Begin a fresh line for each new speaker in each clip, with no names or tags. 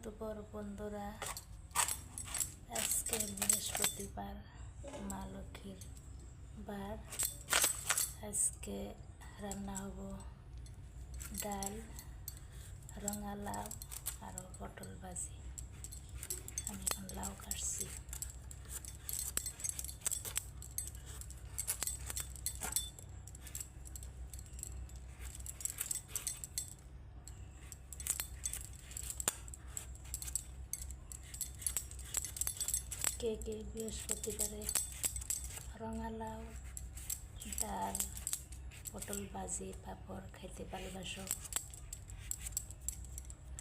দুপুর বন্ধুরা, আজকে বৃহস্পতিবার, মা লক্ষ্মীর বার। আজকে রান্না হব ডাল, রঙা লাউ আর পটল ভাজি। আমি এখন লাউ কাটছি। কে কে বৃহস্পতিবারে রঙা লাউ, ডাল, পটল ভাজি, পাঁপড় খাইতে ভালোবাসো?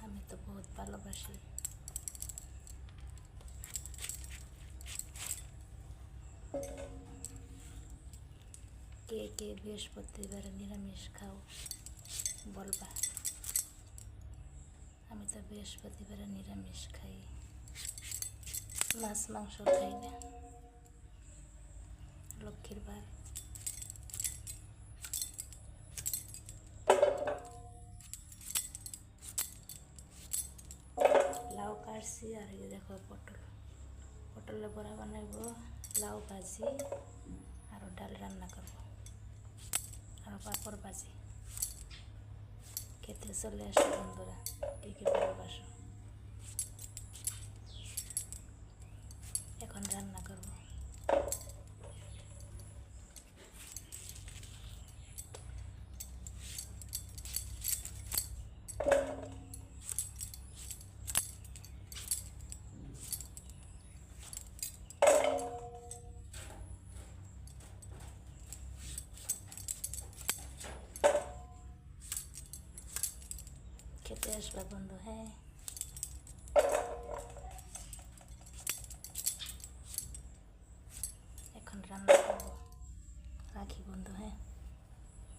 আমি তো বহুত ভালোবাসি। কে কে বৃহস্পতিবারে নিরামিষ খাও বলবা? আমি তো বৃহস্পতিবারে নিরামিষ খাই, মাছ মাংস খাই না। লক্ষ্মীর বার। লাউ কাটছি আর এই দেখো পটলের বড়া বানাইব, লাউ ভাজি আর ডাল রান্না করব আর পাঁপড় ভাজি। খেতে চলে আসো বন্ধুরা, কে কে ভালোবাসো। এখন রান্না করব। খেতে আসবা বন্ধু, হ্যাঁ। এখন রান্না করব, রাখি বন্ধু, হ্যাঁ।